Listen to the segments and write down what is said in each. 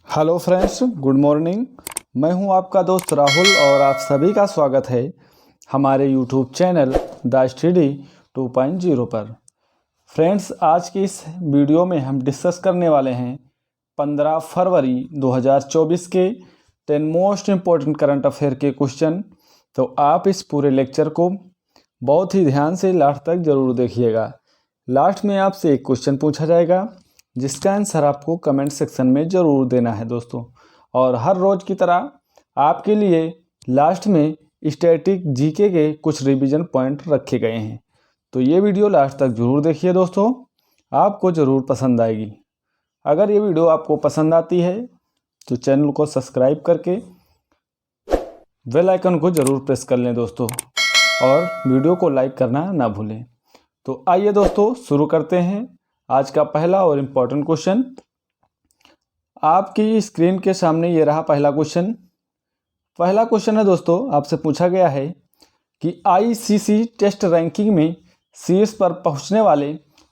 Hello friends, good morning. मैं हूं आपका दोस्त राहुल और आप सभी का स्वागत है हमारे यूट्यूब चैनल द स्टडी 2.0 पर। फ्रेंड्स, आज की इस वीडियो में हम डिस्कस करने वाले हैं 15 फरवरी 2024 के 10 मोस्ट इम्पोर्टेंट करंट अफेयर के क्वेश्चन। तो आप इस पूरे लेक्चर को बहुत ही ध्यान से लास्ट तक ज़रूर देखिएगा। लास्ट में आपसे एक क्वेश्चन पूछा जाएगा जिसका आंसर आपको कमेंट सेक्शन में ज़रूर देना है दोस्तों। और हर रोज़ की तरह आपके लिए लास्ट में स्टैटिक जीके के कुछ रिवीजन पॉइंट रखे गए हैं। तो ये वीडियो लास्ट तक ज़रूर देखिए दोस्तों, आपको ज़रूर पसंद आएगी। अगर ये वीडियो आपको पसंद आती है तो चैनल को सब्सक्राइब करके बेल आइकन को ज़रूर प्रेस कर लें दोस्तों, और वीडियो को लाइक करना ना भूलें। तो आइए दोस्तों शुरू करते हैं आज का पहला और इम्पोर्टेंट क्वेश्चन। आपकी स्क्रीन के सामने ये रहा पहला क्वेश्चन। पहला क्वेश्चन है दोस्तों, आपसे पूछा गया है कि आईसीसी टेस्ट रैंकिंग में शीर्ष पर पहुंचने वाले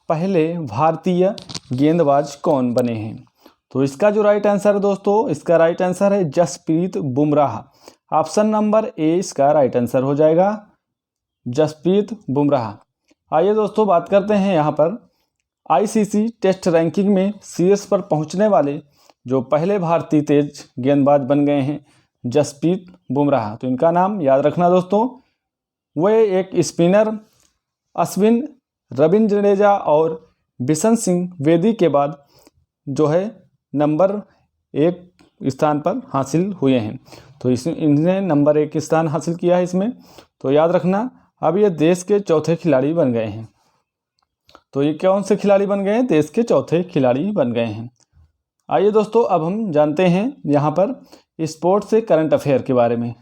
पहले भारतीय गेंदबाज कौन बने हैं। तो इसका जो राइट आंसर है दोस्तों, इसका राइट आंसर है Jasprit Bumrah. Option number A इसका राइट आंसर हो जाएगा, जसप्रीत बुमराह। आइए दोस्तों बात करते हैं यहाँ पर आईसीसी टेस्ट रैंकिंग में शीर्ष पर पहुंचने वाले जो पहले भारतीय तेज गेंदबाज बन गए हैं, जसप्रीत बुमराह। तो इनका नाम याद रखना दोस्तों, वे एक स्पिनर अश्विन, रविंद्र जडेजा और बिशन सिंह बेदी के बाद जो है नंबर 1 स्थान पर हासिल हुए हैं। तो इन्हें नंबर 1 स्थान हासिल किया है इसमें। तो याद रखना, अब ये देश के चौथे खिलाड़ी बन गए हैं। तो ये कौन से खिलाड़ी बन गए हैं? देश के चौथे खिलाड़ी बन गए हैं। आइए दोस्तों अब हम जानते हैं यहाँ पर स्पोर्ट्स से करंट अफेयर के बारे में,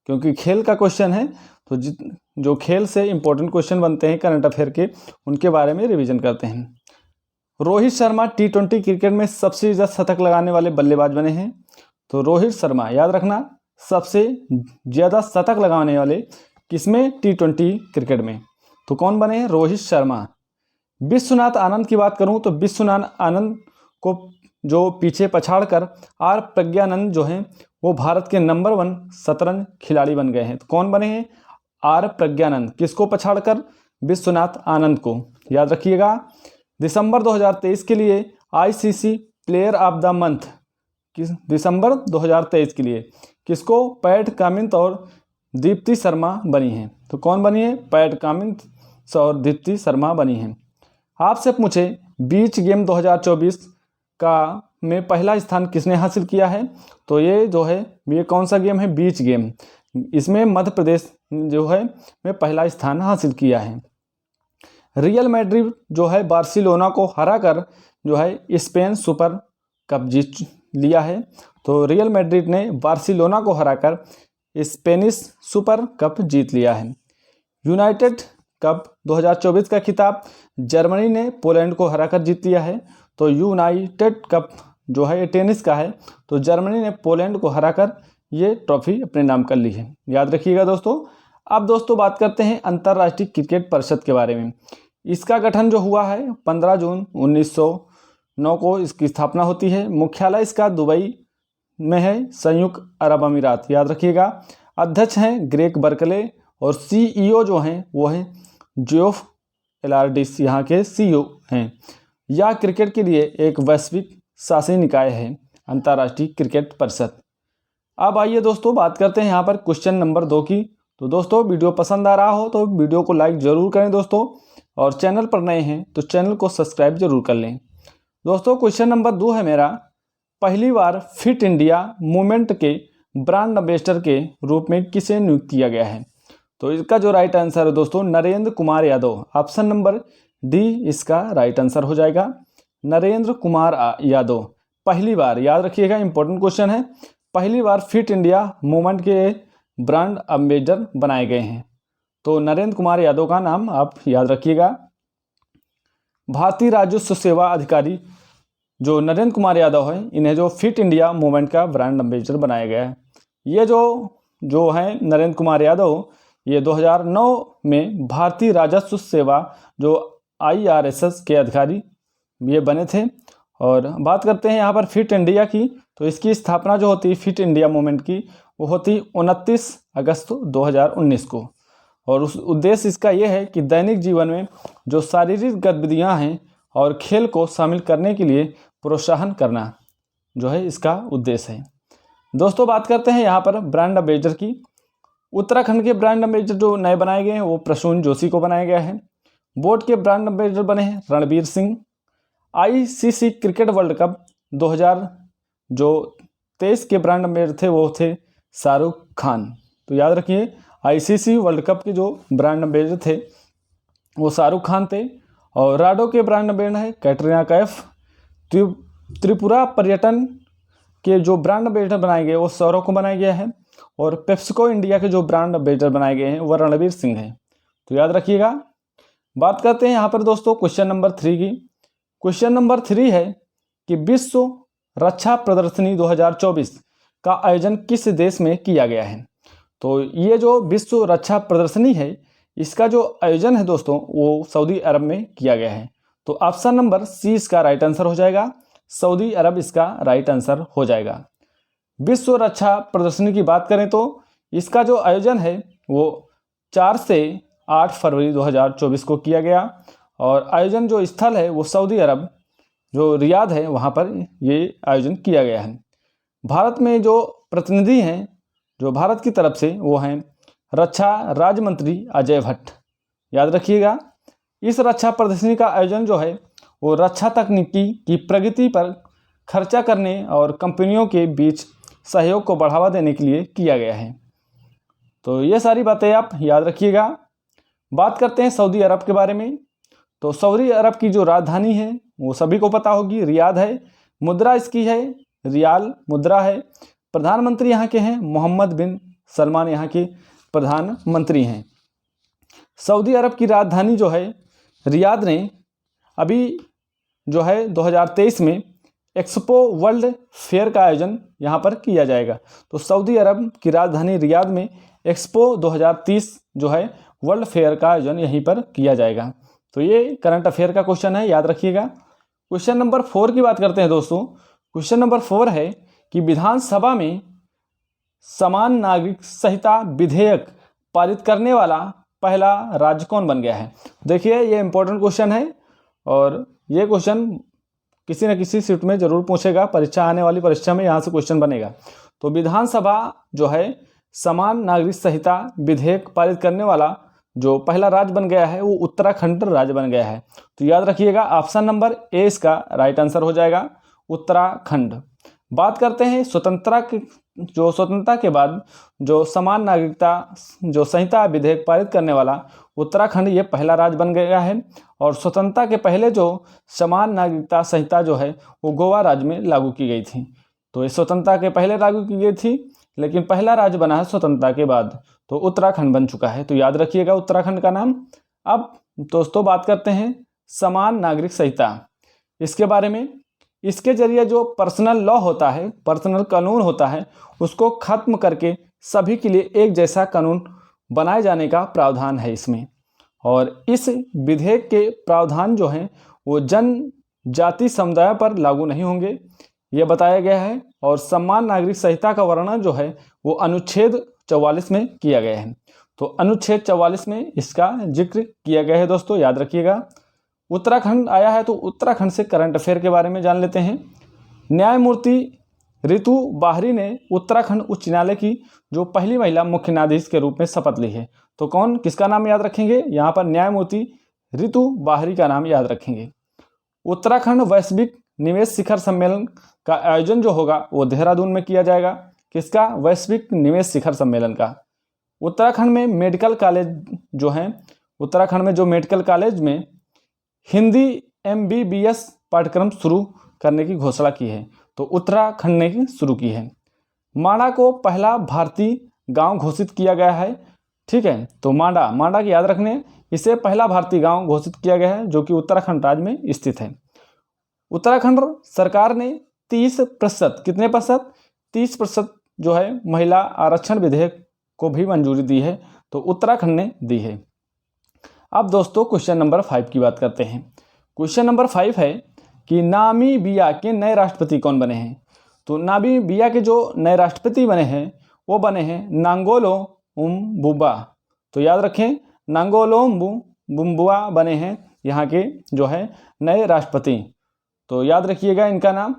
क्योंकि खेल का क्वेश्चन है। तो जो खेल से इंपॉर्टेंट क्वेश्चन बनते हैं करंट अफेयर के, उनके बारे में रिवीजन करते हैं। रोहित शर्मा T20 क्रिकेट में सबसे ज़्यादा शतक लगाने वाले बल्लेबाज बने हैं। तो रोहित शर्मा याद रखना, सबसे ज़्यादा शतक लगाने वाले किसमें? T20 क्रिकेट में। तो कौन बने हैं? रोहित शर्मा। विश्वनाथ आनंद की बात करूं तो विश्वनाथ आनंद को जो पीछे पछाड़ कर आर प्रज्ञानंद जो हैं वो भारत के नंबर 1 शतरंज खिलाड़ी बन गए हैं। तो कौन बने हैं? आर प्रज्ञानंद। किसको पछाड़ कर? विश्वनाथ आनंद को। याद रखिएगा। दिसंबर 2023 के लिए ICC player of the month दिसंबर 2023 के लिए किसको? पैट कामिंस और दीप्ति शर्मा बनी हैं। तो कौन बनी है? पैट कामिंस और दीप्ति शर्मा बनी हैं। आपसे पूछे बीच गेम 2024 का में पहला स्थान किसने हासिल किया है। तो ये जो है ये कौन सा गेम है? बीच गेम। इसमें मध्य प्रदेश जो है में पहला स्थान हासिल किया है। रियल मैड्रिड जो है बार्सिलोना को हराकर जो है स्पेन सुपर कप जीत लिया है। तो रियल मैड्रिड ने बार्सिलोना को हराकर स्पेनिश सुपर कप जीत लिया है। यूनाइटेड कप 2024 का खिताब जर्मनी ने पोलैंड को हराकर जीत लिया है। तो यूनाइटेड कप जो है ये टेनिस का है। तो जर्मनी ने पोलैंड को हराकर ये ट्रॉफी अपने नाम कर ली है। याद रखिएगा दोस्तों। अब दोस्तों बात करते हैं अंतर्राष्ट्रीय क्रिकेट परिषद के बारे में। इसका गठन जो हुआ है 15 जून 1909 को इसकी स्थापना होती है। मुख्यालय इसका दुबई में है, संयुक्त अरब अमीरात। याद रखिएगा। अध्यक्ष हैं ग्रेग बर्कले और CEO जो हैं वो हैं जियोफ एलार्डिस, यहाँ के CEO हैं। यह क्रिकेट के लिए एक वैश्विक शासी निकाय है, अंतर्राष्ट्रीय क्रिकेट परिषद। अब आइए दोस्तों बात करते हैं यहाँ पर क्वेश्चन नंबर 2 की। तो दोस्तों वीडियो पसंद आ रहा हो तो वीडियो को लाइक ज़रूर करें दोस्तों, और चैनल पर नए हैं तो चैनल को सब्सक्राइब जरूर कर लें। दोस्तों क्वेश्चन नंबर 2 है मेरा, पहली बार फिट इंडिया मूवमेंट के ब्रांड एम्बेसडर के रूप में किसे नियुक्त किया गया है। तो इसका जो राइट आंसर है दोस्तों, Narendra Kumar Yadav. Option number D इसका राइट आंसर हो जाएगा, नरेंद्र कुमार यादव। पहली बार, याद रखिएगा, इंपॉर्टेंट क्वेश्चन है। पहली बार फिट इंडिया मूवमेंट के ब्रांड एम्बेसडर बनाए गए हैं। तो नरेंद्र कुमार यादव का नाम आप याद रखिएगा। भारतीय राजस्व सेवा अधिकारी जो नरेंद्र कुमार यादव है, इन्हें जो फिट इंडिया मूवमेंट का ब्रांड एम्बेसडर बनाया गया है। ये जो है नरेंद्र कुमार यादव, ये 2009 में भारतीय राजस्व सेवा जो IRSS के अधिकारी ये बने थे। और बात करते हैं यहाँ पर फिट इंडिया की, तो इसकी स्थापना जो होती है फिट इंडिया मूवमेंट की, वो होती 29 अगस्त 2019 को। और उस उद्देश्य इसका ये है कि दैनिक जीवन में जो शारीरिक गतिविधियाँ हैं और खेल को शामिल करने के लिए प्रोत्साहन करना जो है इसका उद्देश्य है। दोस्तों बात करते हैं यहाँ पर ब्रांड एम्बेसडर की। उत्तराखंड के ब्रांड एम्बेसडर जो नए बनाए गए हैं वो प्रसून जोशी को बनाया गया है। बोर्ड के ब्रांड एम्बेसडर बने हैं Ranbir Singh. ICC cricket world cup 2023 के ब्रांड एम्बेसडर थे वो थे शाहरुख खान। तो याद रखिए आईसीसी वर्ल्ड कप के जो ब्रांड एम्बेसडर थे वो शाहरुख खान थे। और राडो के ब्रांड एम्बेसडर है कैटरीना कैफ। त्रिपुरा पर्यटन के जो ब्रांड एम्बेसडर बनाए गए वो सौरव को बनाया गया है। और पेप्सिको इंडिया के जो ब्रांड एम्बेसडर बनाए गए हैं वह रणबीर सिंह हैं। तो याद रखिएगा। बात करते हैं यहाँ पर दोस्तों क्वेश्चन नंबर 3 की। क्वेश्चन नंबर 3 है कि विश्व रक्षा प्रदर्शनी 2024 का आयोजन किस देश में किया गया है। तो ये जो विश्व रक्षा प्रदर्शनी है इसका जो आयोजन है दोस्तों वो सऊदी अरब में किया गया है। तो ऑप्शन नंबर सी इसका राइट आंसर हो जाएगा, सऊदी अरब इसका राइट आंसर हो जाएगा। विश्व रक्षा प्रदर्शनी की बात करें तो इसका जो आयोजन है वो 4 से 8 फरवरी 2024 को किया गया। और आयोजन जो स्थल है वो सऊदी अरब जो रियाद है वहाँ पर ये आयोजन किया गया है। भारत में जो प्रतिनिधि हैं जो भारत की तरफ से वो हैं रक्षा राज्य मंत्री अजय भट्ट। याद रखिएगा। इस रक्षा प्रदर्शनी का आयोजन जो है वो रक्षा तकनीकी की प्रगति पर खर्चा करने और कंपनियों के बीच सहयोग को बढ़ावा देने के लिए किया गया है। तो ये सारी बातें आप याद रखिएगा। बात करते हैं सऊदी अरब के बारे में। तो सऊदी अरब की जो राजधानी है वो सभी को पता होगी, रियाद है। मुद्रा इसकी है रियाल मुद्रा है। प्रधानमंत्री यहाँ के हैं मोहम्मद बिन सलमान, यहाँ के प्रधानमंत्री हैं। सऊदी अरब की राजधानी जो है रियाद ने अभी जो है 2023 में एक्सपो वर्ल्ड फेयर का आयोजन यहाँ पर किया जाएगा। तो सऊदी अरब की राजधानी रियाद में एक्सपो 2030 जो है वर्ल्ड फेयर का आयोजन यहीं पर किया जाएगा। तो ये करंट अफेयर का क्वेश्चन है, याद रखिएगा। क्वेश्चन नंबर 4 की बात करते हैं दोस्तों। क्वेश्चन नंबर 4 है कि विधानसभा में समान नागरिक संहिता विधेयक पारित करने वाला पहला राज्य कौन बन गया है। देखिए ये इंपॉर्टेंट क्वेश्चन है और ये क्वेश्चन किसी न किसी सीट में जरूर पूछेगा, परीक्षा आने वाली परीक्षा में यहाँ से क्वेश्चन बनेगा। तो विधानसभा जो है समान नागरिक संहिता विधेयक पारित करने वाला जो पहला राज्य बन गया है वो उत्तराखंड राज्य बन गया है। तो याद रखिएगा ऑप्शन नंबर ए इसका राइट आंसर हो जाएगा, उत्तराखंड। बात करते हैं स्वतंत्रता के बाद जो समान नागरिकता जो संहिता विधेयक पारित करने वाला उत्तराखंड ये पहला राज्य बन गया है। और स्वतंत्रता के पहले जो समान नागरिकता संहिता जो है वो गोवा राज्य में लागू की गई थी। तो ये स्वतंत्रता के पहले लागू की गई थी लेकिन पहला राज्य बना है स्वतंत्रता के बाद, तो उत्तराखंड बन चुका है। तो याद रखिएगा उत्तराखंड का नाम। अब दोस्तों बात करते हैं समान नागरिक संहिता इसके बारे में। इसके जरिए जो पर्सनल लॉ होता है, पर्सनल कानून होता है, उसको खत्म करके सभी के लिए एक जैसा कानून बनाए जाने का प्रावधान है इसमें। और इस विधेयक के प्रावधान जो हैं वो जनजाति समुदाय पर लागू नहीं होंगे, ये बताया गया है। और समान नागरिक संहिता का वर्णन जो है वो अनुच्छेद 44 में किया गया है। तो अनुच्छेद 44 में इसका जिक्र किया गया है दोस्तों, याद रखिएगा। उत्तराखंड आया है तो उत्तराखंड से करंट अफेयर के बारे में जान लेते हैं। न्यायमूर्ति रितु बाहरी ने उत्तराखंड उच्च न्यायालय की जो पहली महिला मुख्य न्यायाधीश के रूप में शपथ ली है। तो कौन किसका नाम याद रखेंगे, यहाँ पर न्यायमूर्ति रितु बाहरी का नाम याद रखेंगे। उत्तराखंड वैश्विक निवेश शिखर सम्मेलन का आयोजन जो होगा वो देहरादून में किया जाएगा। किसका, वैश्विक निवेश शिखर सम्मेलन का। उत्तराखंड में मेडिकल कॉलेज जो हैं, उत्तराखंड में जो मेडिकल कॉलेज में हिंदी MBBS पाठ्यक्रम शुरू करने की घोषणा की है। तो उत्तराखंड ने शुरू की है। मांडा को पहला भारतीय गांव घोषित किया गया है। ठीक है, तो मांडा की याद रखने, इसे पहला भारतीय गांव घोषित किया गया है जो कि उत्तराखंड राज्य में स्थित है। उत्तराखंड सरकार ने 30% कितने प्रतिशत, 30% जो है महिला आरक्षण विधेयक को भी मंजूरी दी है। तो उत्तराखंड ने दी है। अब दोस्तों क्वेश्चन नंबर 5 की बात करते हैं। क्वेश्चन नंबर 5 है कि नामीबिया के नए राष्ट्रपति कौन बने हैं। तो नामीबिया के जो नए राष्ट्रपति बने हैं वो बने हैं नांगोलो उम्बुबा। तो याद रखें, नांगोलो उम्बुबा बने हैं यहाँ के जो है नए राष्ट्रपति। तो याद रखिएगा इनका नाम।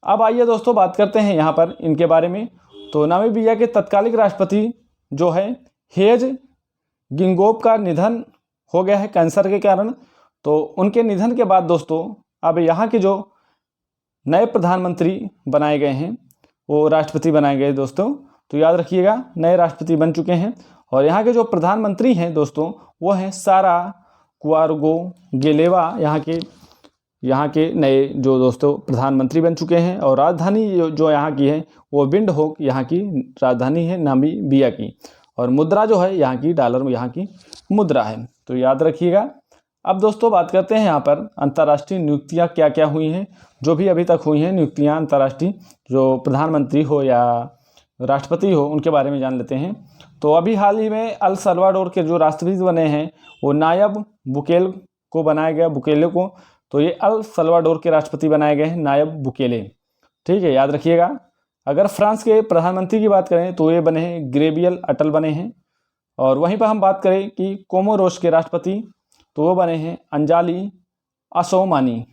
अब आइए दोस्तों बात करते हैं यहाँ पर इनके बारे में। तो नामीबिया के तत्कालिक राष्ट्रपति जो है हेज गिंगोब का निधन हो गया है कैंसर के कारण। तो उनके निधन के बाद दोस्तों अब यहाँ के जो नए प्रधानमंत्री बनाए गए हैं वो राष्ट्रपति बनाए गए दोस्तों। तो याद रखिएगा नए राष्ट्रपति बन चुके हैं। और यहाँ के जो प्रधानमंत्री हैं दोस्तों वो हैं सारा कुआरगो गेलेवा, यहाँ के नए जो दोस्तों प्रधानमंत्री बन चुके हैं। और राजधानी जो यहाँ की है वो विंडहोक यहाँ की राजधानी है नामीबिया की। और मुद्रा जो है यहाँ की डॉलर यहाँ की मुद्रा है। तो याद रखिएगा। अब दोस्तों बात करते हैं यहाँ पर अंतर्राष्ट्रीय नियुक्तियाँ क्या क्या हुई हैं, जो भी अभी तक हुई हैं नियुक्तियाँ अंतर्राष्ट्रीय, जो प्रधानमंत्री हो या राष्ट्रपति हो उनके बारे में जान लेते हैं। तो अभी हाल ही में अल सल्वाडोर के जो राष्ट्रपति बने हैं वो नायब बुकेले को बनाया गया, बुकेले को। तो ये अल सल्वाडोर के राष्ट्रपति बनाए गए हैं नायब बुकेले, ठीक है, याद रखिएगा। अगर फ्रांस के प्रधानमंत्री की बात करें तो ये बने हैं गैब्रियल अटल बने हैं। और वहीं पर हम बात करें कि कोमोरोस के राष्ट्रपति तो वो बने हैं अंजाली असोमानी।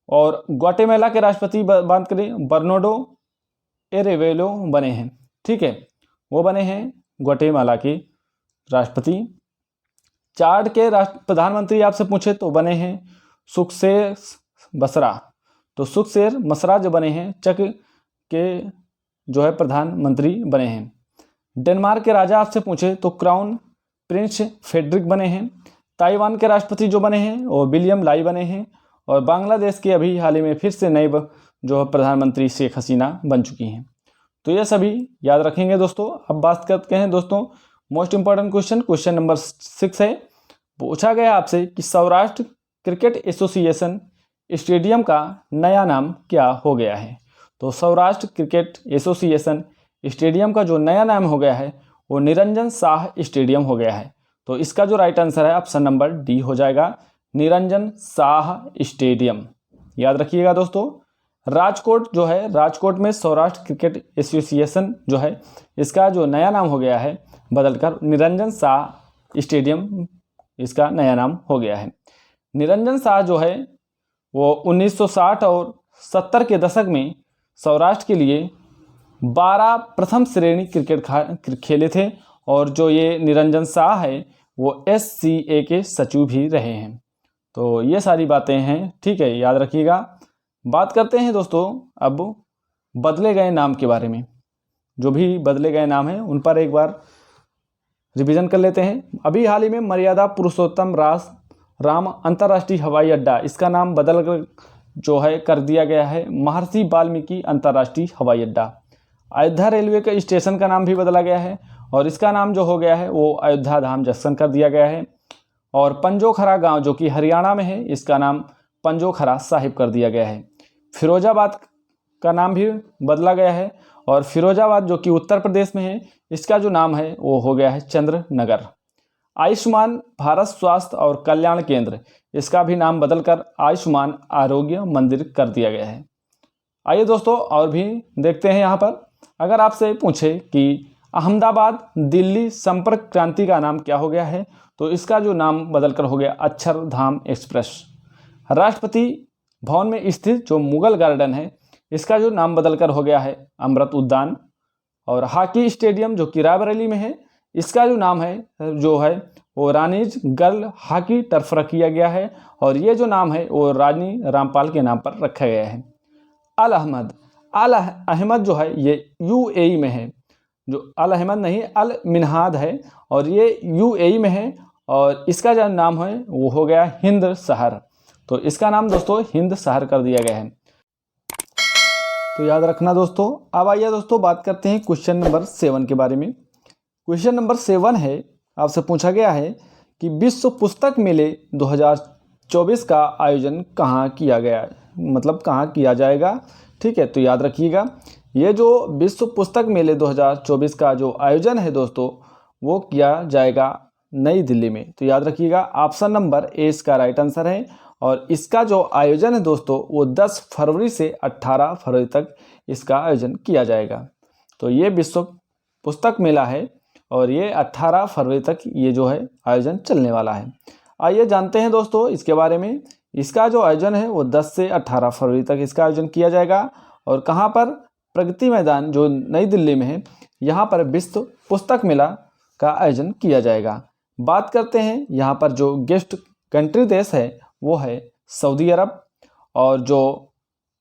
और ग्वाटेमाला के राष्ट्रपति बात करें बर्नार्डो एरेवेलो बने हैं, ठीक है, वो बने हैं ग्वाटेमाला के राष्ट्रपति। चाड के प्रधानमंत्री आपसे पूछे तो बने हैं सुक्सेर बसरा। तो सुक्सेर मसरा जो बने हैं चक के जो है प्रधानमंत्री बने हैं। डेनमार्क के राजा आपसे पूछे तो क्राउन प्रिंस फेडरिक बने हैं। ताइवान के राष्ट्रपति जो बने हैं वो विलियम लाई बने हैं। और बांग्लादेश के अभी हाल ही में फिर से नए जो प्रधानमंत्री शेख हसीना बन चुकी हैं। तो ये सभी याद रखेंगे दोस्तों। अब बात करते हैं दोस्तों मोस्ट इंपॉर्टेंट क्वेश्चन नंबर 6 है। पूछा गया आपसे कि सौराष्ट्र क्रिकेट एसोसिएशन स्टेडियम का नया नाम क्या हो गया है। तो सौराष्ट्र क्रिकेट एसोसिएशन स्टेडियम का जो नया नाम हो गया है वो निरंजन शाह स्टेडियम हो गया है। तो इसका जो राइट आंसर है ऑप्शन नंबर डी हो जाएगा, निरंजन शाह स्टेडियम। याद रखिएगा दोस्तों। राजकोट जो है, राजकोट में सौराष्ट्र क्रिकेट एसोसिएशन जो है इसका जो नया नाम हो गया है बदलकर निरंजन शाह स्टेडियम इसका नया नाम हो गया है। निरंजन शाह जो है वो 1960 और 70 के दशक में सौराष्ट्र के लिए 12 प्रथम श्रेणी क्रिकेट खेले थे। और जो ये निरंजन शाह है वो SCA के सचिव भी रहे हैं। तो ये सारी बातें हैं, ठीक है, याद रखिएगा। बात करते हैं दोस्तों अब बदले गए नाम के बारे में। जो भी बदले गए नाम हैं उन पर एक बार रिवीजन कर लेते हैं। अभी हाल ही में मर्यादा पुरुषोत्तम राम अंतर्राष्ट्रीय हवाई अड्डा, इसका नाम बदल कर जो है कर दिया गया है महर्षि वाल्मीकि अंतर्राष्ट्रीय हवाई अड्डा। अयोध्या रेलवे के स्टेशन का नाम भी बदला गया है और इसका नाम जो हो गया है वो अयोध्या धाम जंक्शन कर दिया गया है। और पंजोखरा गांव जो कि हरियाणा में है इसका नाम पंजोखरा साहिब कर दिया गया है। फिरोजाबाद का नाम भी बदला गया है और फिरोजाबाद जो कि उत्तर प्रदेश में है इसका जो नाम है वो हो गया है चंद्र नगर। आयुष्मान भारत स्वास्थ्य और कल्याण केंद्र, इसका भी नाम बदलकर आयुष्मान आरोग्य मंदिर कर दिया गया है। आइए दोस्तों और भी देखते हैं यहाँ पर। अगर आपसे पूछे कि अहमदाबाद दिल्ली संपर्क क्रांति का नाम क्या हो गया है तो इसका जो नाम बदलकर हो गया अक्षरधाम एक्सप्रेस। राष्ट्रपति भवन में स्थित जो मुगल गार्डन है इसका जो नाम बदलकर हो गया है अमृत उद्यान। और हॉकी स्टेडियम जो कि रायबरेली में है इसका जो नाम है जो है वो रानीज गर्ल हॉकी टर्फ रख किया गया है और ये जो नाम है वो रानी रामपाल के नाम पर रखा गया है। अल अहमद जो है ये UAE में है, जो अल अहमद नहीं अल मिनहाद है और ये UAE में है और इसका जो नाम है वो हो गया हिंद शहर। तो इसका नाम दोस्तों हिंद शहर कर दिया गया है। तो याद रखना दोस्तों। अब आइए दोस्तों बात करते हैं क्वेश्चन नंबर 7 के बारे में। क्वेश्चन नंबर 7 है, आपसे पूछा गया है कि विश्व पुस्तक मेले 2024 का आयोजन कहाँ किया गया है, मतलब कहाँ किया जाएगा, ठीक है। तो याद रखिएगा ये जो विश्व पुस्तक मेले 2024 का जो आयोजन है दोस्तों वो किया जाएगा नई दिल्ली में। तो याद रखिएगा ऑप्शन नंबर ए इसका राइट आंसर है और इसका जो आयोजन है दोस्तों वो 10 फरवरी से 18 फरवरी तक इसका आयोजन किया जाएगा। तो ये विश्व पुस्तक मेला है और ये 18 फरवरी तक ये जो है आयोजन चलने वाला है। आइए जानते हैं दोस्तों इसके बारे में। इसका जो आयोजन है वो 10 से 18 फरवरी तक इसका आयोजन किया जाएगा और कहाँ पर, प्रगति मैदान जो नई दिल्ली में है, यहाँ पर विश्व पुस्तक मेला का आयोजन किया जाएगा। बात करते हैं यहाँ पर जो गेस्ट कंट्री देश है वो है सऊदी अरब, और जो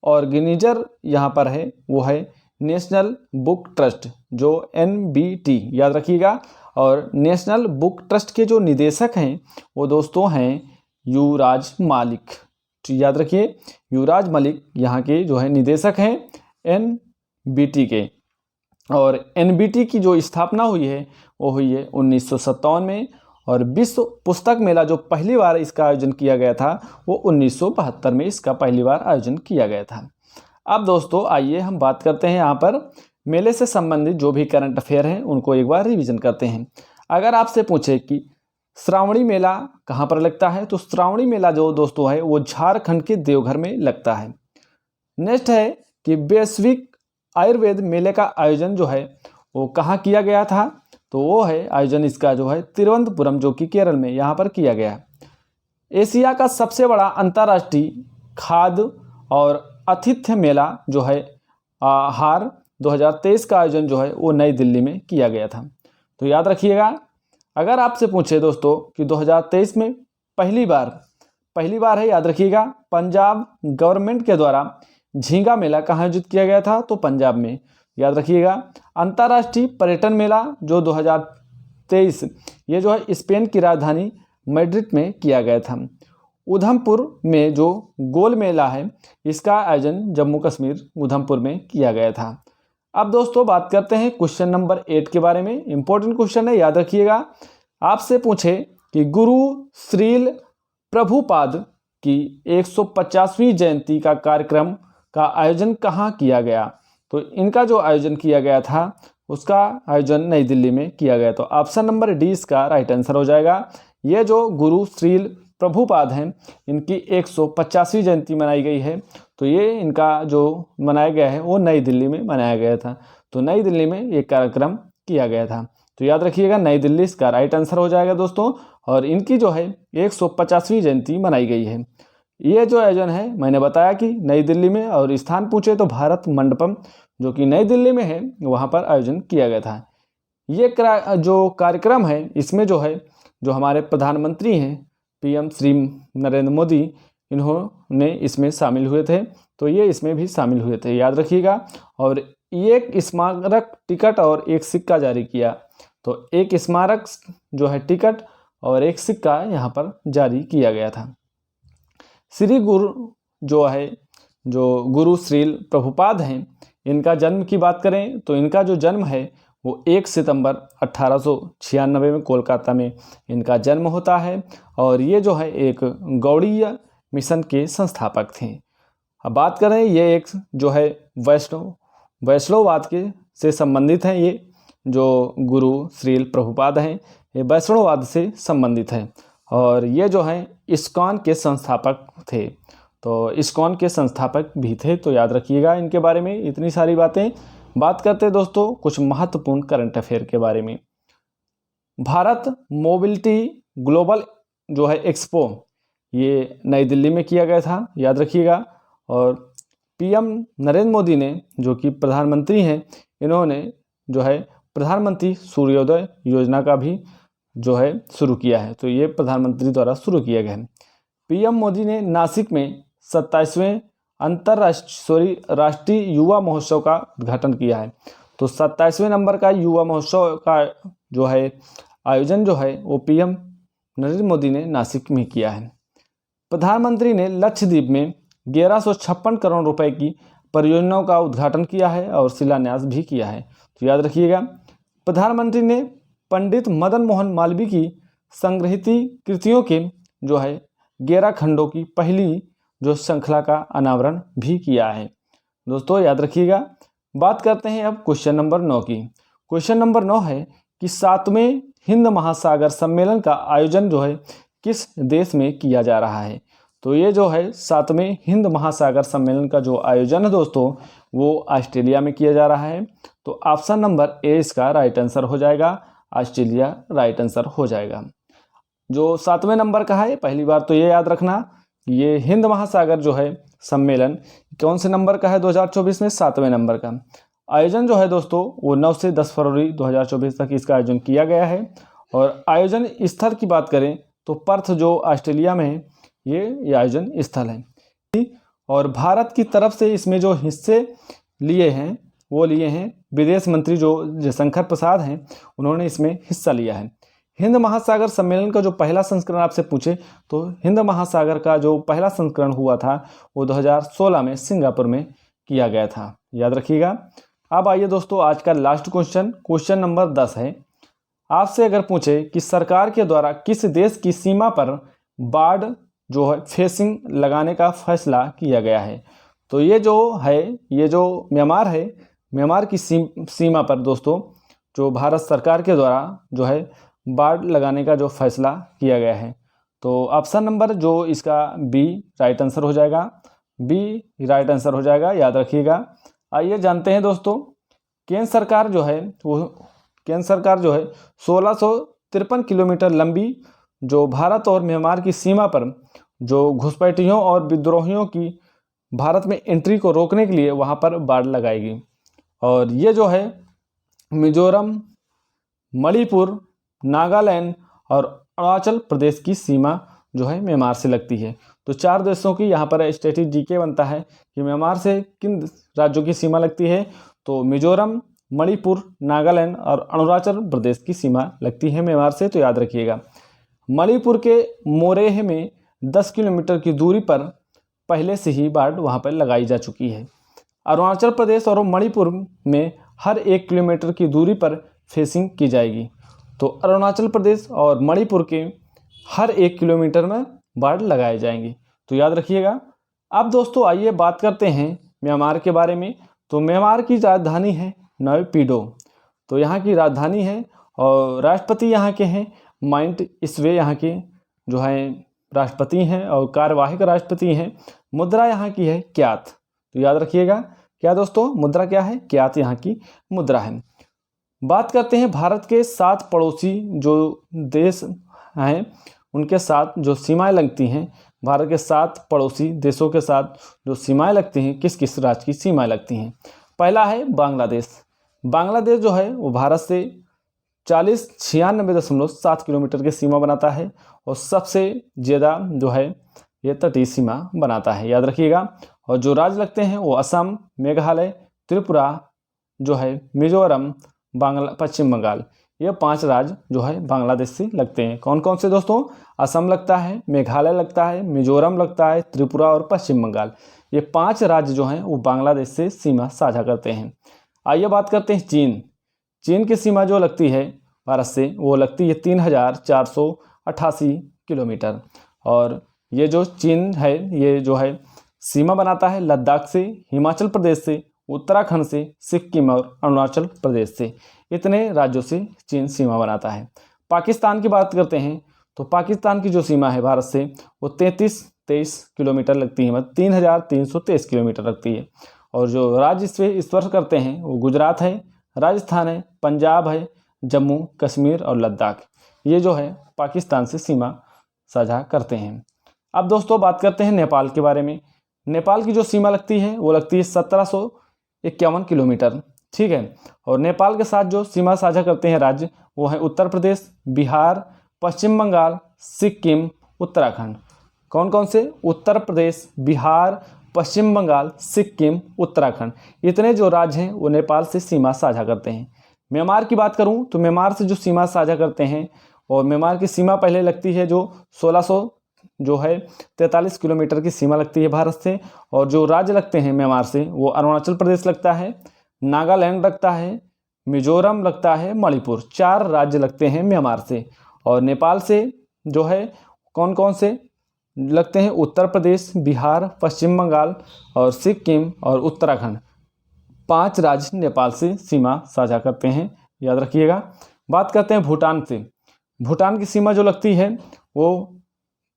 ऑर्गेनाइजर यहाँ पर है वो है नेशनल बुक ट्रस्ट जो NBT, याद रखिएगा। और नेशनल बुक ट्रस्ट के जो निदेशक हैं वो दोस्तों हैं युवराज मलिक, याद रखिए युवराज मलिक यहाँ के जो है निदेशक हैं NBT के। और NBT की जो स्थापना हुई है वो हुई है 1957 में, और विश्व पुस्तक मेला जो पहली बार इसका आयोजन किया गया था वो 1972 में इसका पहली बार आयोजन किया गया था। अब दोस्तों आइए हम बात करते हैं यहाँ पर मेले से संबंधित जो भी करंट अफेयर हैं उनको एक बार रिवीजन करते हैं। अगर आपसे पूछे कि श्रावणी मेला कहाँ पर लगता है, तो श्रावणी मेला जो दोस्तों है वो झारखंड के देवघर में लगता है। नेक्स्ट है कि वैश्विक आयुर्वेद मेले का आयोजन जो है वो कहाँ किया गया था, तो वो है आयोजन इसका जो है तिरुवनंतपुरम जो कि केरल में यहाँ पर किया गया। एशिया का सबसे बड़ा अंतर्राष्ट्रीय खाद्य और आतिथ्य मेला जो है हार 2023 का आयोजन जो है वो नई दिल्ली में किया गया था। तो याद रखिएगा, अगर आपसे पूछे दोस्तों कि 2023 में पहली बार है, याद रखिएगा पंजाब गवर्नमेंट के द्वारा झींगा मेला कहाँ आयोजित किया गया था, तो पंजाब में, याद रखिएगा। अंतर्राष्ट्रीय पर्यटन मेला जो 2023 ये जो है स्पेन की राजधानी मैड्रिड में किया गया था। उधमपुर में जो गोल मेला है इसका आयोजन जम्मू कश्मीर उधमपुर में किया गया था। अब दोस्तों बात करते हैं क्वेश्चन नंबर 8 के बारे में। इंपॉर्टेंट क्वेश्चन है, याद रखिएगा। आपसे पूछे कि गुरु श्रील प्रभुपाद की 150वीं जयंती का कार्यक्रम का आयोजन कहाँ किया गया, तो इनका जो आयोजन किया गया था उसका आयोजन नई दिल्ली में किया गया। तो ऑप्शन नंबर डी इसका राइट आंसर हो जाएगा। ये जो गुरु श्रील प्रभुपाद हैं इनकी 150वीं जयंती मनाई गई है, तो ये इनका जो मनाया गया है वो नई दिल्ली में मनाया गया था। तो नई दिल्ली में ये कार्यक्रम किया गया था। तो याद रखिएगा नई दिल्ली इसका राइट आंसर हो जाएगा दोस्तों। और इनकी जो है 150वीं जयंती मनाई गई है। ये जो आयोजन है मैंने बताया कि नई दिल्ली में, और स्थान पूछे तो भारत मंडपम जो कि नई दिल्ली में है वहाँ पर आयोजन किया गया था। ये जो कार्यक्रम है इसमें जो है जो हमारे प्रधानमंत्री हैं PM श्री नरेंद्र मोदी, इन्होंने इसमें शामिल हुए थे, तो ये इसमें भी शामिल हुए थे, याद रखिएगा। और एक स्मारक टिकट और एक सिक्का जारी किया। तो एक स्मारक जो है टिकट और एक सिक्का यहाँ पर जारी किया गया था। श्री गुरु जो गुरु श्रील प्रभुपाद हैं, इनका जन्म की बात करें तो इनका जो जन्म है वो 1 सितंबर 1896 में कोलकाता में इनका जन्म होता है। और ये जो है एक गौड़ीय मिशन के संस्थापक थे। अब बात करें ये एक जो है वैष्णववाद के से संबंधित हैं। ये जो गुरु श्रील प्रभुपाद हैं ये वैष्णववाद से संबंधित हैं, और ये जो है इस्कॉन के संस्थापक थे। तो इस्कॉन के संस्थापक भी थे, तो याद रखिएगा इनके बारे में इतनी सारी बातें। बात करते हैं दोस्तों कुछ महत्वपूर्ण करंट अफेयर के बारे में। भारत मोबिलिटी ग्लोबल जो है एक्सपो ये नई दिल्ली में किया गया था, याद रखिएगा। और PM नरेंद्र मोदी ने जो कि प्रधानमंत्री हैं, इन्होंने जो है प्रधानमंत्री सूर्योदय योजना का भी जो है शुरू किया है। तो ये प्रधानमंत्री द्वारा शुरू किया गया है। PM मोदी ने नासिक में 27वें राष्ट्रीय युवा महोत्सव का उद्घाटन किया है। तो 27वें नंबर का युवा महोत्सव का जो है आयोजन जो है वो PM नरेंद्र मोदी ने नासिक में किया है। प्रधानमंत्री ने लक्षद्वीप में 1156 करोड़ रुपए की परियोजनाओं का उद्घाटन किया है और शिलान्यास भी किया है। तो याद रखिएगा प्रधानमंत्री ने पंडित मदन मोहन मालवीय की संग्रहित कृतियों के जो है 11 खंडों की पहली जो श्रृंखला का अनावरण भी किया है। दोस्तों याद रखिएगा। बात करते हैं अब क्वेश्चन नंबर 9 की। क्वेश्चन नंबर 9 है कि 7वें हिंद महासागर सम्मेलन का आयोजन जो है किस देश में किया जा रहा है। तो ये जो है 7वें हिंद महासागर सम्मेलन का जो आयोजन है दोस्तों वो ऑस्ट्रेलिया में किया जा रहा है। तो ऑप्शन नंबर ए इसका राइट आंसर हो जाएगा, ऑस्ट्रेलिया राइट आंसर हो जाएगा। जो 7वें नंबर का है, पहली बार तो ये याद रखना, ये हिंद महासागर जो है सम्मेलन कौन से नंबर का है 2024 में, 7वें नंबर का। आयोजन जो है दोस्तों वो 9 से 10 फरवरी 2024 तक इसका आयोजन किया गया है। और आयोजन स्थल की बात करें तो पर्थ जो ऑस्ट्रेलिया में है ये आयोजन स्थल है। और भारत की तरफ से इसमें जो हिस्से लिए हैं वो लिए हैं विदेश मंत्री जो जयशंकर प्रसाद हैं, उन्होंने इसमें हिस्सा लिया है। हिंद महासागर सम्मेलन का जो पहला संस्करण आपसे पूछे तो हिंद महासागर का जो पहला संस्करण हुआ था वो 2016 में सिंगापुर में किया गया था, याद रखिएगा। अब आइए दोस्तों आज का लास्ट क्वेश्चन, क्वेश्चन नंबर 10 है। आपसे अगर पूछे कि सरकार के द्वारा किस देश की सीमा पर बाढ़ जो है फेंसिंग लगाने का फैसला किया गया है, तो ये जो है ये जो म्यांमार है, म्यांमार की सीमा पर दोस्तों जो भारत सरकार के द्वारा जो है बाढ़ लगाने का जो फैसला किया गया है। तो ऑप्शन नंबर जो इसका बी राइट आंसर हो जाएगा, बी राइट आंसर हो जाएगा, याद रखिएगा। आइए जानते हैं दोस्तों, केंद्र सरकार जो है वो केंद्र सरकार जो है 1653 किलोमीटर लंबी जो भारत और म्यांमार की सीमा पर जो घुसपैठियों और विद्रोहियों की भारत में एंट्री को रोकने के लिए वहाँ पर बाढ़ लगाएगी। और ये जो है मिजोरम, मणिपुर, नागालैंड और अरुणाचल प्रदेश की सीमा जो है म्यांमार से लगती है। तो 4 देशों की यहाँ पर स्टेटिक जीके बनता है कि म्यांमार से किन राज्यों की सीमा लगती है, तो मिजोरम, मणिपुर, नागालैंड और अरुणाचल प्रदेश की सीमा लगती है म्यांमार से, तो याद रखिएगा। मणिपुर के मोरेह में 10 किलोमीटर की दूरी पर पहले से ही बाढ़ वहाँ पर लगाई जा चुकी है। अरुणाचल प्रदेश और मणिपुर में हर 1 किलोमीटर की दूरी पर फेंसिंग की जाएगी। तो अरुणाचल प्रदेश और मणिपुर के हर 1 किलोमीटर में बाढ़ लगाए जाएंगी, तो याद रखिएगा। अब दोस्तों आइए बात करते हैं म्यांमार के बारे में। तो म्यांमार की राजधानी है नयपीडो, तो यहाँ की राजधानी है और राष्ट्रपति यहाँ के हैं माइंट इसवे, यहाँ के जो हैं राष्ट्रपति हैं और कार्यवाहक राष्ट्रपति हैं। मुद्रा यहाँ की है क्यात, तो याद रखिएगा क्या दोस्तों, मुद्रा क्या है, क्यात यहाँ की मुद्रा है। बात करते हैं भारत के 7 पड़ोसी जो देश हैं उनके साथ जो सीमाएं लगती हैं, भारत के 7 पड़ोसी देशों के साथ जो सीमाएं लगती हैं, किस किस राज्य की सीमाएं लगती हैं। पहला है बांग्लादेश। बांग्लादेश जो है वो भारत से 96.7 किलोमीटर की सीमा बनाता है और सबसे ज़्यादा जो है ये तटीय सीमा बनाता है, याद रखिएगा। और जो राज्य लगते हैं वो असम, मेघालय, त्रिपुरा जो है, मिजोरम, पश्चिम बंगाल, ये 5 राज्य जो है बांग्लादेश से लगते हैं। कौन कौन से दोस्तों, असम लगता है, मेघालय लगता है, मिजोरम लगता है, त्रिपुरा और पश्चिम बंगाल, ये 5 राज्य जो हैं वो बांग्लादेश से सीमा साझा करते हैं। आइए बात करते हैं चीन। चीन की सीमा जो लगती है भारत से वो लगती है 3488 किलोमीटर। और ये जो चीन है ये जो है सीमा बनाता है लद्दाख से, हिमाचल प्रदेश से, उत्तराखंड से, सिक्किम और अरुणाचल प्रदेश से, इतने राज्यों से चीन सीमा बनाता है। पाकिस्तान की बात करते हैं तो पाकिस्तान की जो सीमा है भारत से वो 33 किलोमीटर लगती है, मतलब 3323 किलोमीटर लगती है। और जो राज्य इस पर स्पर्श करते हैं वो गुजरात है, राजस्थान है, पंजाब है, जम्मू कश्मीर और लद्दाख, ये जो है पाकिस्तान से सीमा साझा करते हैं। अब दोस्तों बात करते हैं नेपाल के बारे में। नेपाल की जो सीमा लगती है वो लगती है 1751 किलोमीटर, ठीक है। और नेपाल के साथ जो सीमा साझा करते हैं राज्य वो है उत्तर प्रदेश, बिहार, पश्चिम बंगाल, सिक्किम, उत्तराखंड। कौन कौन से, उत्तर प्रदेश, बिहार, पश्चिम बंगाल, सिक्किम, उत्तराखंड, इतने जो राज्य हैं वो नेपाल से सीमा साझा करते हैं। म्यांमार की बात करूं तो म्यांमार से जो सीमा साझा करते हैं, और म्यांमार की सीमा पहले लगती है जो 1643 किलोमीटर की सीमा लगती है भारत से। और जो राज्य लगते हैं म्यांमार से वो अरुणाचल प्रदेश लगता है, नागालैंड लगता है, मिजोरम लगता है, मणिपुर, 4 राज्य लगते हैं म्यांमार से। और नेपाल से जो है कौन कौन से लगते हैं, उत्तर प्रदेश, बिहार, पश्चिम बंगाल और सिक्किम और उत्तराखंड, 5 राज्य नेपाल से सीमा साझा करते हैं, याद रखिएगा। बात करते हैं भूटान से। भूटान की सीमा जो लगती है वो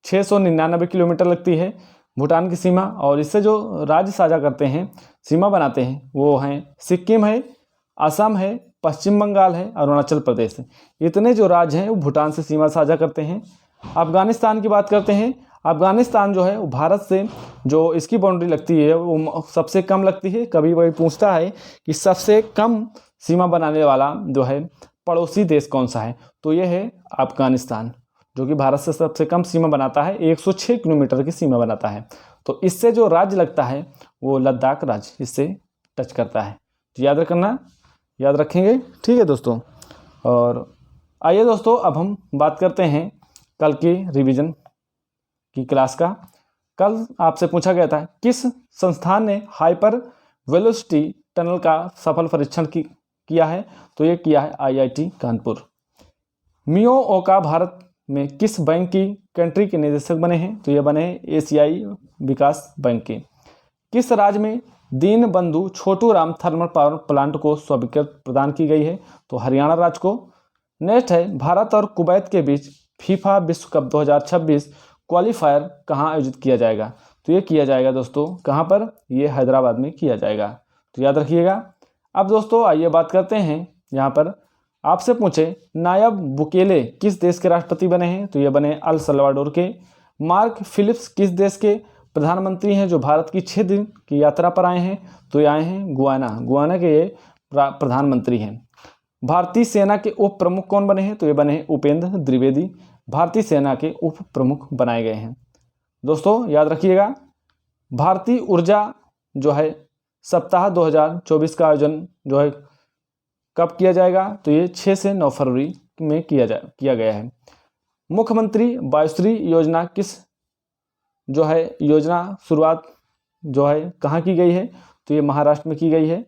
699 किलोमीटर लगती है भूटान की सीमा। और इससे जो राज्य साझा करते हैं, सीमा बनाते हैं, वो हैं सिक्किम है, असम है, पश्चिम बंगाल है, अरुणाचल प्रदेश है। इतने जो राज्य हैं वो भूटान से सीमा साझा करते हैं। अफगानिस्तान की बात करते हैं। अफगानिस्तान जो है वो भारत से जो इसकी बाउंड्री लगती है वो सबसे कम लगती है। कभी कभी पूछता है कि सबसे कम सीमा बनाने वाला जो है पड़ोसी देश कौन सा है, तो ये है अफगानिस्तान, जो कि भारत से सबसे कम सीमा बनाता है, 106 किलोमीटर की सीमा बनाता है। तो इससे जो राज्य लगता है वो लद्दाख राज्य इससे टच करता है। तो याद रखना, याद रखेंगे, ठीक है दोस्तों। और आइए दोस्तों अब हम बात करते हैं कल की रिवीजन की क्लास का। कल आपसे पूछा गया था किस संस्थान ने हाइपर वेलोसिटी टनल का सफल परीक्षण किया है, तो ये किया है IIT कानपुर। मियो ओका भारत में किस बैंक की कंट्री के निदेशक बने हैं, तो ये बने हैं एशियाई विकास बैंक के। किस राज्य में Deenbandhu Chhotu Ram thermal power plant को स्वीकृति प्रदान की गई है, तो हरियाणा राज्य को। नेक्स्ट है भारत और कुवैत के बीच फीफा विश्व कप 2026 क्वालिफायर कहाँ आयोजित किया जाएगा, तो ये किया जाएगा दोस्तों कहाँ पर, ये हैदराबाद में किया जाएगा, तो याद रखिएगा। अब दोस्तों आइए बात करते हैं, यहाँ पर आपसे पूछे नायब बुकेले किस देश के राष्ट्रपति बने हैं, तो ये बने अल सल्वाडोर के। मार्क फिलिप्स किस देश के प्रधानमंत्री हैं जो भारत की 6 दिन की यात्रा पर आए हैं, तो ये आए हैं गुयाना के ये प्रधानमंत्री हैं। भारतीय सेना के उप प्रमुख कौन बने हैं, तो ये बने हैं उपेंद्र द्विवेदी, भारतीय सेना के उप प्रमुख बनाए गए हैं। दोस्तों याद रखिएगा, भारतीय ऊर्जा जो है सप्ताह 2024 का आयोजन जो है कब किया जाएगा, तो ये 6 से 9 फरवरी में किया गया है। मुख्यमंत्री वायुश्री योजना किस जो है योजना शुरुआत जो है कहाँ की गई है, तो ये महाराष्ट्र में की गई है।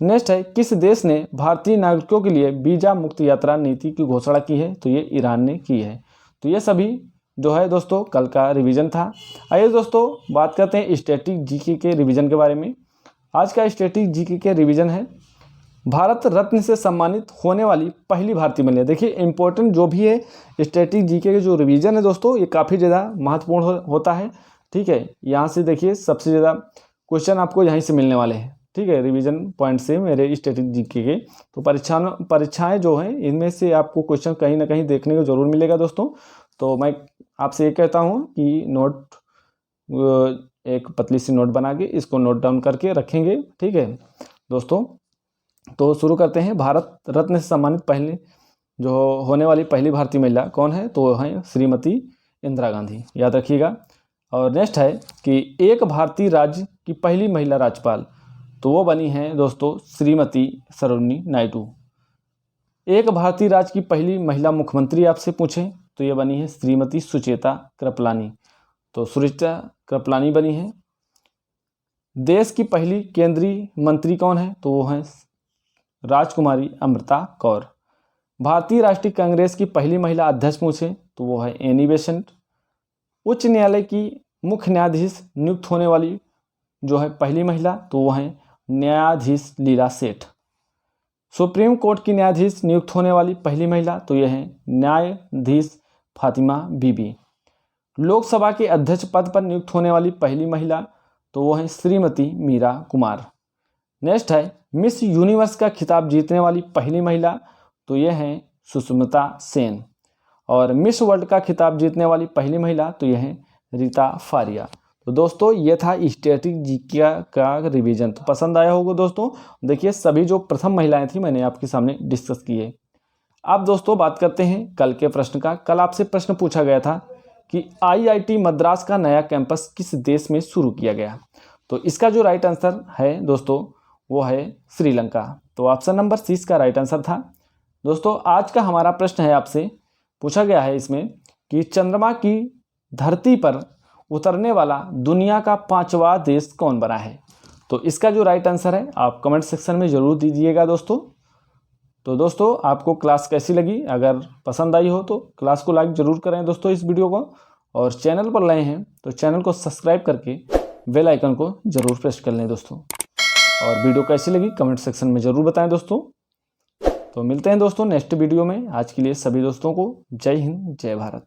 नेक्स्ट है किस देश ने भारतीय नागरिकों के लिए वीजा मुक्त यात्रा नीति की घोषणा की है, तो ये ईरान ने की है। तो ये सभी जो है दोस्तों कल का रिवीजन था। आइए दोस्तों बात करते हैं स्टैटिक जीके के रिवीजन के बारे में। आज का स्टैटिक जीके के रिवीजन है भारत रत्न से सम्मानित होने वाली पहली भारतीय महिला। देखिए इंपॉर्टेंट जो भी है स्टैटिक जीके के जो रिवीजन है दोस्तों, ये काफ़ी ज़्यादा महत्वपूर्ण होता है, ठीक है। यहाँ से देखिए सबसे ज़्यादा क्वेश्चन आपको यहीं से मिलने वाले हैं, ठीक है, रिवीजन पॉइंट से मेरे स्टैटिक जीके के। तो परीक्षाएं जो हैं इनमें से आपको क्वेश्चन कहीं ना कहीं देखने को जरूर मिलेगा दोस्तों। तो मैं आपसे ये कहता हूँ कि नोट एक पतली सी नोट बना के इसको नोट डाउन करके रखेंगे, ठीक है दोस्तों। तो शुरू करते हैं। भारत रत्न से सम्मानित पहले जो होने वाली पहली भारतीय महिला कौन है, तो हैं श्रीमती इंदिरा गांधी, याद रखिएगा। और नेक्स्ट है कि एक भारतीय राज्य की पहली महिला राज्यपाल, तो वो बनी हैं दोस्तों श्रीमती सरोजिनी नायडू। एक भारतीय राज्य की पहली महिला मुख्यमंत्री आपसे पूछें, तो ये बनी है श्रीमती सुचेता कृपलानी, तो सुचेता कृपलानी बनी है। देश की पहली केंद्रीय मंत्री कौन है, तो वो हैं राजकुमारी अमृता कौर। भारतीय राष्ट्रीय कांग्रेस की पहली महिला अध्यक्ष पूछें, तो वो है एनी बेसेंट। उच्च न्यायालय की मुख्य न्यायाधीश नियुक्त होने वाली जो है पहली महिला, तो वो हैं न्यायाधीश लीला सेठ। सुप्रीम कोर्ट की न्यायाधीश नियुक्त होने वाली पहली महिला, तो यह है न्यायाधीश फातिमा बीबी। लोकसभा के अध्यक्ष पद पर नियुक्त होने वाली पहली महिला, तो वो है श्रीमती मीरा कुमार। नेक्स्ट है मिस यूनिवर्स का खिताब जीतने वाली पहली महिला, तो ये हैं सुष्मिता सेन। और मिस वर्ल्ड का खिताब जीतने वाली पहली महिला, तो यह है रीता फारिया। तो दोस्तों ये था स्टैटिक जीके का रिवीजन। तो पसंद आया होगा दोस्तों। देखिए सभी जो प्रथम महिलाएं थी मैंने आपके सामने डिस्कस की है। अब दोस्तों बात करते हैं कल के प्रश्न का। कल आपसे प्रश्न पूछा गया था कि IIT मद्रास का नया कैंपस किस देश में शुरू किया गया, तो इसका जो राइट आंसर है दोस्तों वो है श्रीलंका। तो ऑप्शन नंबर 6 का राइट आंसर था। दोस्तों आज का हमारा प्रश्न है, आपसे पूछा गया है इसमें कि चंद्रमा की धरती पर उतरने वाला दुनिया का 5वां देश कौन बना है, तो इसका जो राइट आंसर है आप कमेंट सेक्शन में ज़रूर दीजिएगा दोस्तों। तो दोस्तों आपको क्लास कैसी लगी, अगर पसंद आई हो तो क्लास को लाइक ज़रूर करें दोस्तों इस वीडियो को, और चैनल पर नए हैं तो चैनल को सब्सक्राइब करके बेल आइकन को ज़रूर प्रेस कर लें दोस्तों। और वीडियो कैसी लगी कमेंट सेक्शन में ज़रूर बताएं दोस्तों। तो मिलते हैं दोस्तों नेक्स्ट वीडियो में। आज के लिए सभी दोस्तों को जय हिंद जय भारत।